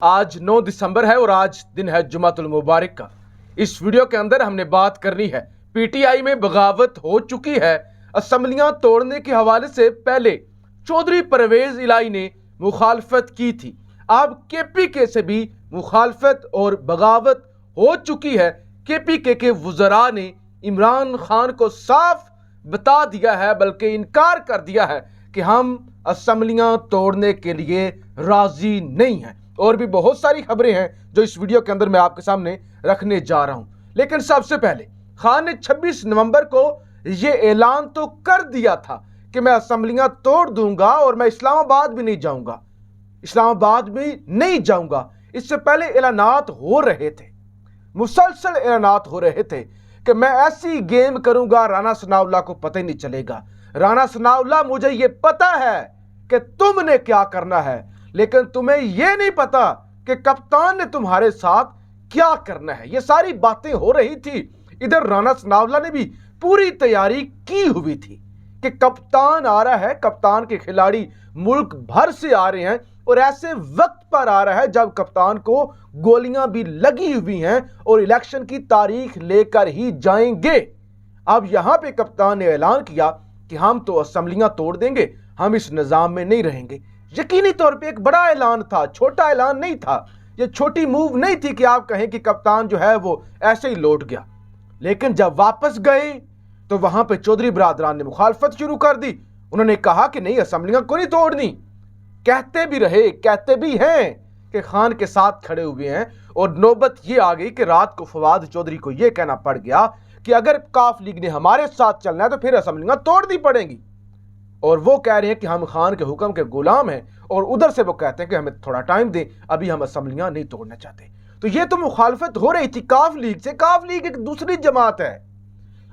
आज 9 दिसंबर है और आज दिन है जुमातुल मुबारक का। इस वीडियो के अंदर हमने बात करनी है पीटीआई में बगावत हो चुकी है। असेंबलियां तोड़ने के हवाले से पहले चौधरी परवेज इलाही ने मुखालफत की थी। अब केपीके से भी मुखालफत और बगावत हो चुकी है। केपीके के वुज़रा ने इमरान खान को साफ बता दिया है, बल्कि इनकार कर दिया है कि हम असेंबलियां तोड़ने के लिए राजी नहीं हैं। और भी बहुत सारी खबरें हैं जो इस वीडियो के अंदर मैं आपके सामने रखने जा रहा हूं। लेकिन सबसे पहले खान ने 26 नवंबर को यह ऐलान तो कर दिया था कि मैं असेंबलियां तोड़ दूंगा और मैं इस्लामाबाद भी नहीं जाऊंगा, इस्लामाबाद भी नहीं जाऊंगा। इससे पहले ऐलानात हो रहे थे, मुसलसल ऐलानात हो रहे थे कि मैं ऐसी गेम करूंगा राना सनाउल्लाह को पता ही नहीं चलेगा। राना सनाउल्लाह, मुझे यह पता है कि तुमने क्या करना है, लेकिन तुम्हें यह नहीं पता कि कप्तान ने तुम्हारे साथ क्या करना है। ये सारी बातें हो रही थी। इधर राना सनाउल्लाह ने भी पूरी तैयारी की हुई थी कि कप्तान आ रहा है, कप्तान के खिलाड़ी मुल्क भर से आ रहे हैं और ऐसे वक्त पर आ रहा है जब कप्तान को गोलियां भी लगी हुई हैं और इलेक्शन की तारीख लेकर ही जाएंगे। अब यहां पे कप्तान ने ऐलान किया कि हम तो असेंबलियां तोड़ देंगे, हम इस निजाम में नहीं रहेंगे। यकीनी तौर पे एक बड़ा ऐलान था, छोटा ऐलान नहीं था। ये छोटी मूव नहीं थी कि आप कहें कि कप्तान जो है वो ऐसे ही लौट गया। लेकिन जब वापस गए तो वहां पे चौधरी बरादरान ने मुखालफत शुरू कर दी। उन्होंने कहा कि नहीं, असेंबलियां को नहीं तोड़नी। कहते भी रहे, कहते भी हैं कि खान के साथ खड़े हुए हैं। और नौबत ये आ गई कि रात को फवाद चौधरी को यह कहना पड़ गया कि अगर काफ लीग ने हमारे साथ चलना है तो फिर असेंबलियां तोड़नी पड़ेंगी। और वो कह रहे हैं कि हम खान के हुक्म के गुलाम हैं, और उधर से वो कहते हैं कि हमें थोड़ा टाइम दें, अभी हम असेंबलियां नहीं तोड़ना चाहते। तो ये तो मुखालफत हो रही थी काफ लीग से। काफ लीग एक दूसरी जमात है,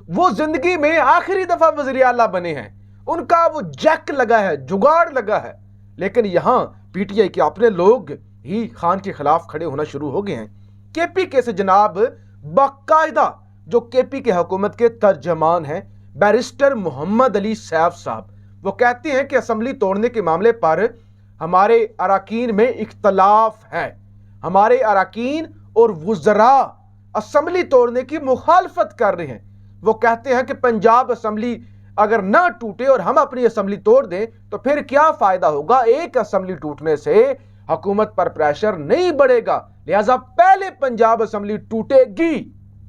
वो जिंदगी में आखिरी दफा वज़ीर आला बने हैं, उनका वो जैक लगा है, जुगाड़ लगा है। लेकिन यहां पीटीआई के अपने लोग ही खान के खिलाफ खड़े होना शुरू हो गए हैं। केपीके से जनाब बाकायदा जो केपीके हुकूमत के तर्जमान हैं बैरिस्टर मोहम्मद अली सैफ साहब, वो कहते हैं कि असेंबली तोड़ने के मामले पर हमारे अरकान में इख्तलाफ है। हमारे अरकान और वुज़रा असेंबली तोड़ने की मुखालफत कर रहे हैं। वो कहते हैं कि पंजाब असेंबली अगर ना टूटे और हम अपनी असेंबली तोड़ दें तो फिर क्या फायदा होगा। एक असेंबली टूटने से हुकूमत पर प्रेशर नहीं बढ़ेगा, लिहाजा पहले पंजाब असेंबली टूटेगी,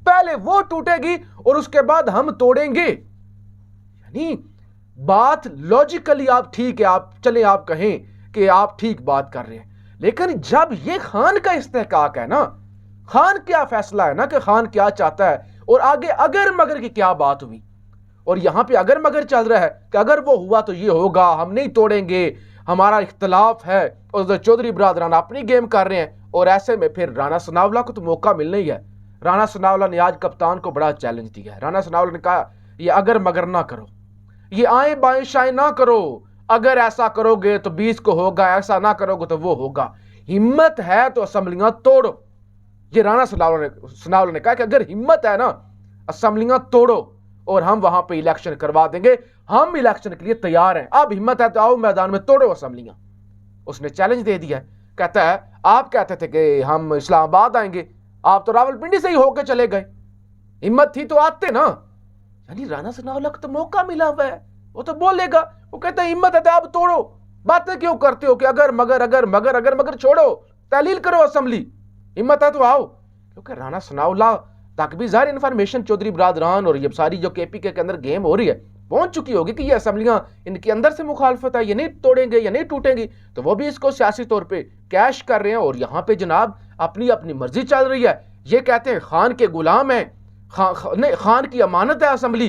पहले वो टूटेगी और उसके बाद हम तोड़ेंगे। यानी बात लॉजिकली आप ठीक है, आप चले आप कहें कि आप ठीक बात कर रहे हैं। लेकिन जब ये खान का इस्तेहकाक है ना, खान क्या फैसला है ना कि खान क्या चाहता है, और आगे अगर मगर की क्या बात हुई, और यहां पे अगर मगर चल रहा है कि अगर वो हुआ तो ये होगा, हम नहीं तोड़ेंगे, हमारा इख्तलाफ है, और चौधरी बरादरान अपनी गेम कर रहे हैं। और ऐसे में फिर राना सनाउल्लाह को तो मौका मिलना ही है। राना सनाउल्लाह ने आज कप्तान को बड़ा चैलेंज दिया है। राना सनाउल्लाह ने कहा ये अगर मगर ना करो, ये आए बाएं शाएं ना करो, अगर ऐसा करोगे तो 20 को होगा, ऐसा ना करोगे तो वो होगा। हिम्मत है तो असेंबलियां तोड़ो। ये राना सनाउल्लाह ने कहा कि अगर हिम्मत है ना, असेंबलियां तोड़ो और हम वहां पे इलेक्शन करवा देंगे, हम इलेक्शन के लिए तैयार हैं। अब हिम्मत है तो आओ मैदान में तोड़ो असेंबलियां। उसने चैलेंज दे दिया। कहता है आप कहते थे कि हम इस्लामाबाद आएंगे, आप तो रावलपिंडी से ही होकर चले गए, हिम्मत थी तो आते ना। यानी राना सनाउल्लाह को तो मौका मिला हुआ है, वो तो बोलेगा। वो कहता है हिम्मत है तो आप तोड़ो, बातें क्यों करते हो कि अगर मगर छोड़ो, तहलील करो असेंबली, हिम्मत है तो आओ। क्योंकि राना सनाउल्लाह तक भी ज़ाहिर इन्फॉर्मेशन चौधरी बरादरान और ये सारी जो केपीके के अंदर गेम हो रही है पहुंच चुकी होगी कि ये असेंबलियां इनके अंदर से मुखालफत है, ये नहीं तोड़ेंगे, ये नहीं टूटेंगी। तो वो भी इसको सियासी तौर पर कैश कर रहे हैं। और यहाँ पे जनाब अपनी अपनी मर्जी चल रही है। ये कहते हैं खान के गुलाम है, खान की अमानत है असेंबली,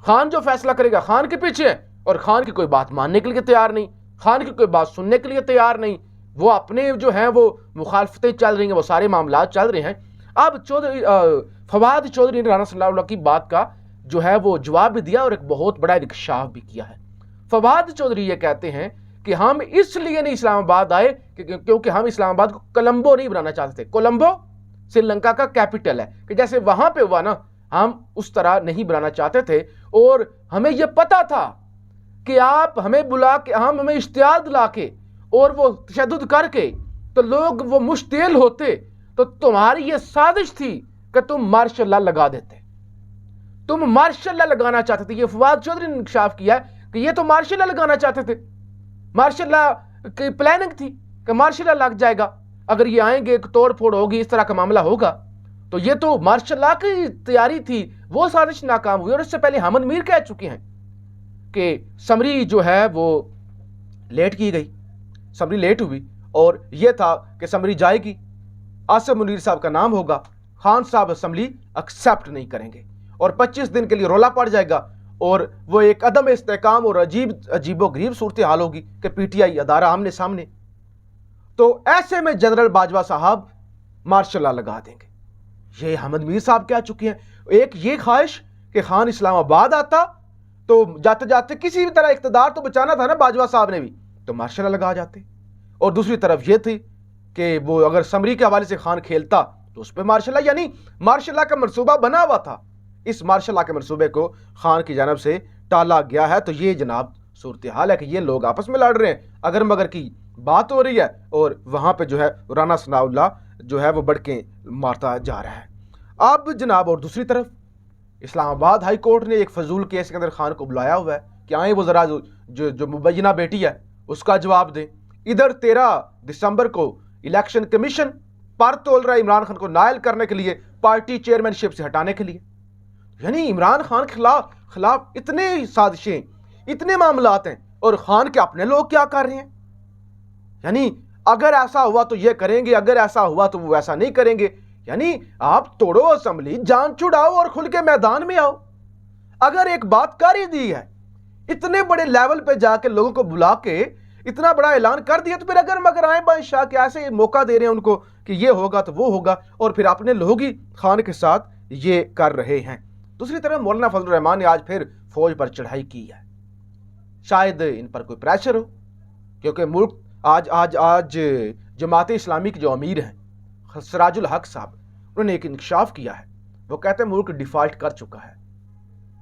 खान जो फैसला करेगा खान के पीछे है, और खान की कोई बात मानने के लिए तैयार नहीं, खान की कोई बात सुनने के लिए तैयार नहीं। वो अपने जो है वो मुखालफतें चल रही हैं, वो सारे मामला चल रहे हैं। अब फवाद चौधरी ने राना सनाउल्लाह की बात का जो है वो जवाब भी दिया और एक बहुत बड़ा इंकशाफ भी किया है। फवाद चौधरी ये कहते हैं कि हम इसलिए नहीं इस्लामाबाद आए क्योंकि हम इस्लामाबाद को कोलंबो नहीं बनाना चाहते थे। कोलंबो श्रीलंका का कैपिटल है, कि जैसे वहां पे हुआ ना, हम उस तरह नहीं बनाना चाहते थे। और हमें यह पता था कि आप हमें बुला के, हम हमें इश्तियाल दिला के और वो तशद्दुद करके तो लोग वो मुश्तिल होते, तो तुम्हारी ये साजिश थी कि तुम मार्शल लॉ लगा देते। तुम मार्शल लॉ लगाना चाहते थे। ये फवाद चौधरी ने इंकशाफ किया है कि ये तो मार्शल लॉ लगाना चाहते थे। मार्शल लॉ की प्लानिंग थी कि मार्शल लॉ लग जाएगा, अगर ये आएंगे, तोड़ फोड़ होगी, इस तरह का मामला होगा। तो ये तो मार्शल लॉ की तैयारी थी, वो साजिश नाकाम हुई। और इससे पहले हमद मीर कह चुके हैं कि समरी जो है वो लेट की गई, समरी लेट हुई, और यह था कि समरी जाएगी, आसिफ मुनीर साहब का नाम होगा, खान साहब असम्बली एक्सेप्ट नहीं करेंगे और 25 दिन के लिए रोला पड़ जाएगा और वो एक अदम इस्तेकाम और अजीबो गरीब सूरत हाल होगी कि पीटीआई अदारा आमने सामने। तो ऐसे में जनरल बाजवा साहब मार्शल लॉ लगा देंगे। ये हमद मीर साहब कह चुके हैं। एक ये ख्वाहिश कि खान इस्लामाबाद आता तो जाते जाते किसी भी तरह इख्तिदार तो बचाना था ना बाजवा साहब ने भी, तो मार्शल लॉ लगा जाते। और दूसरी तरफ यह थी कि वो अगर समरी के हवाले से खान खेलता तो उस पर मार्शल लॉ, यानी मार्शल लॉ का मनसूबा बना हुआ था। इस मार्शल लॉ के मनसूबे को खान की जानब से टाला गया है। तो ये जनाब सूरत हाल है कि ये लोग आपस में लड़ रहे हैं, अगर मगर की बात हो रही है, और वहां पे जो है राना सनाउल्लाह जो है वो बढ़के मारता जा रहा है। अब जनाब और दूसरी तरफ इस्लामाबाद हाई कोर्ट ने एक फजूल केस के अंदर खान को बुलाया हुआ है कि आए वो जरा जो मुबैना बेटी है उसका जवाब दें। इधर 13 दिसंबर को इलेक्शन कमीशन पर तोल रहा है इमरान खान को नायल करने के लिए, पार्टी चेयरमैनशिप से हटाने के लिए। यानी इमरान खान के खिलाफ इतने साजिशें, इतने मामलात हैं, और खान के अपने लोग क्या कर रहे हैं। यानी अगर ऐसा हुआ तो ये करेंगे, अगर ऐसा हुआ तो वो ऐसा नहीं करेंगे। यानी आप तोड़ो असेंबली, जान छुड़ाओ और खुल के मैदान में आओ। अगर एक बात कर ही दी है, इतने बड़े लेवल पे जाके लोगों को बुला के इतना बड़ा ऐलान कर दिया, तो फिर अगर मगर आए बादशाह के ऐसे मौका दे रहे हैं उनको कि ये होगा तो वो होगा, और फिर अपने लोग ही खान के साथ ये कर रहे हैं। दूसरी तरफ मौलाना फजलुर रहमान ने आज फिर फौज पर चढ़ाई की है। शायद इन पर कोई प्रेशर हो, क्योंकि मुल्क आज जमात इस्लामी के जो अमीर हैं सिराजुल हक साहब, उन्होंने एक इंकशाफ किया है। वो कहते हैं मुल्क डिफॉल्ट कर चुका है,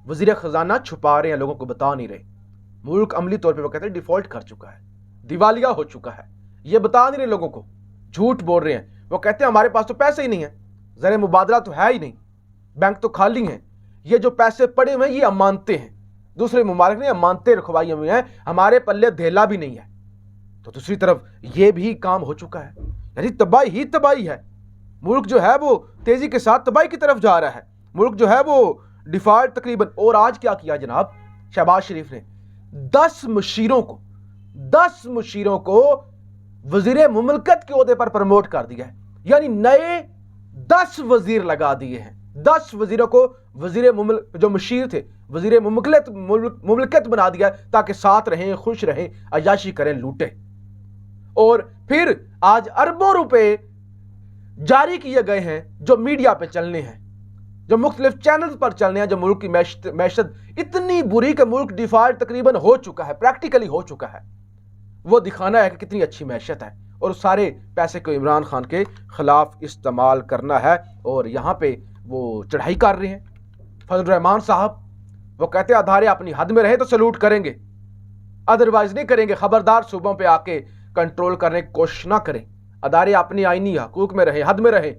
वजीर खजाना छुपा रहे हैं, लोगों को बता नहीं रहे। मुल्क अमली तौर पे वो कहते हैं डिफॉल्ट कर चुका है, दिवालिया हो चुका है, ये बता नहीं रहे लोगों को, झूठ बोल रहे हैं। वो कहते हैं हमारे पास तो पैसे ही नहीं है, ज़र मुबादला तो है ही नहीं, बैंक तो खाली हैं, ये जो पैसे पड़े हुए हैं ये अमानते हैं, दूसरे मुमालिक ने अमानतें रखवाई हुई हैं, हमारे पल्ले धेला भी नहीं है। तो दूसरी तरफ ये भी काम हो चुका है। यानी तबाही ही तबाही है। मुल्क जो है वो तेजी के साथ तबाही की तरफ जा रहा है। मुल्क जो है वो डिफॉल्ट तकरीबन। और आज क्या किया जनाब शहबाज शरीफ ने, 10 मुशीरों को वजीर मुमलकत के ओहदे पर प्रमोट कर दिया है। यानी नए 10 वजीर लगा दिए हैं। 10 वजीरों को वजीर जो मुशीर थे वजीर मुमलकत बना दिया ताकि साथ रहें, खुश रहें, अयाशी करें, लूटे। और फिर आज अरबों रुपए जारी किए गए हैं जो मीडिया पे चलने हैं, जो मुख्तलिफ चैनल पर चलने हैं, जो मुल्क की मैशत इतनी बुरी कि मुल्क डिफॉल्ट तकरीबन हो चुका है, प्रैक्टिकली हो चुका है। वो दिखाना है कि कितनी अच्छी मैशत है, और सारे पैसे को इमरान खान के खिलाफ इस्तेमाल करना है। और यहाँ पे वो चढ़ाई कर रहे हैं। फजलुर रहमान साहब वो कहते हैं अदारे अपनी हद में रहे तो सलूट करेंगे, अदरवाइज नहीं करेंगे। खबरदार सूबों पे आके कंट्रोल करने की कोशिश ना करें। अदारे अपनी आईनी हकूक में रहें, हद में रहें,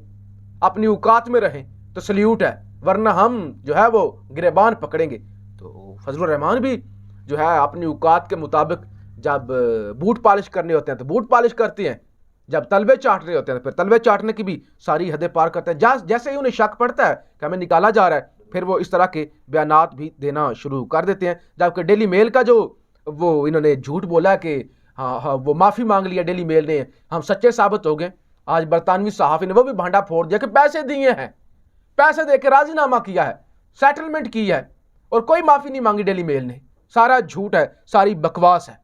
अपनी औकात में रहें तो सल्यूट है, वरना हम जो है वो गिरेबान पकड़ेंगे। तो फजलुर रहमान भी जो है अपनी औकात के मुताबिक जब बूट पॉलिश करने होते हैं तो बूट पॉलिश करते हैं, जब तलवे चाटने होते हैं तो फिर तलवे चाटने की भी सारी हदें पार करते हैं। जैसे ही उन्हें शक पड़ता है कि हमें निकाला जा रहा है, फिर वो इस तरह के बयानात भी देना शुरू कर देते हैं। जबकि डेली मेल का जो वो इन्होंने झूठ बोला कि हाँ वो माफ़ी मांग लिया डेली मेल ने, हम सच्चे साबित हो गए। आज बरतानवी सहाफ़ी ने वो भी भांडा फोड़ दिया कि पैसे दिए हैं, पैसे देकर राजीनामा किया है, सेटलमेंट की है, और कोई माफ़ी नहीं मांगी डेली मेल ने। सारा झूठ है, सारी बकवास है।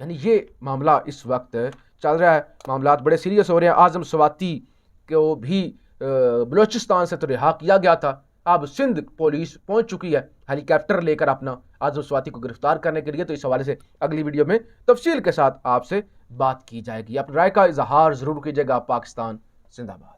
यानी ये मामला इस वक्त चल रहा है, मामलात बड़े सीरियस हो रहे हैं। आज़म स्वाति को भी बलूचिस्तान से तो रिहा किया गया था, अब सिंध पुलिस पहुंच चुकी है हेलीकॉप्टर लेकर अपना आज़म स्वाति को गिरफ्तार करने के लिए। तो इस हवाले से अगली वीडियो में तफसील के साथ आपसे बात की जाएगी। अपनी राय का इजहार ज़रूर कीजिएगा। पाकिस्तान जिंदाबाद।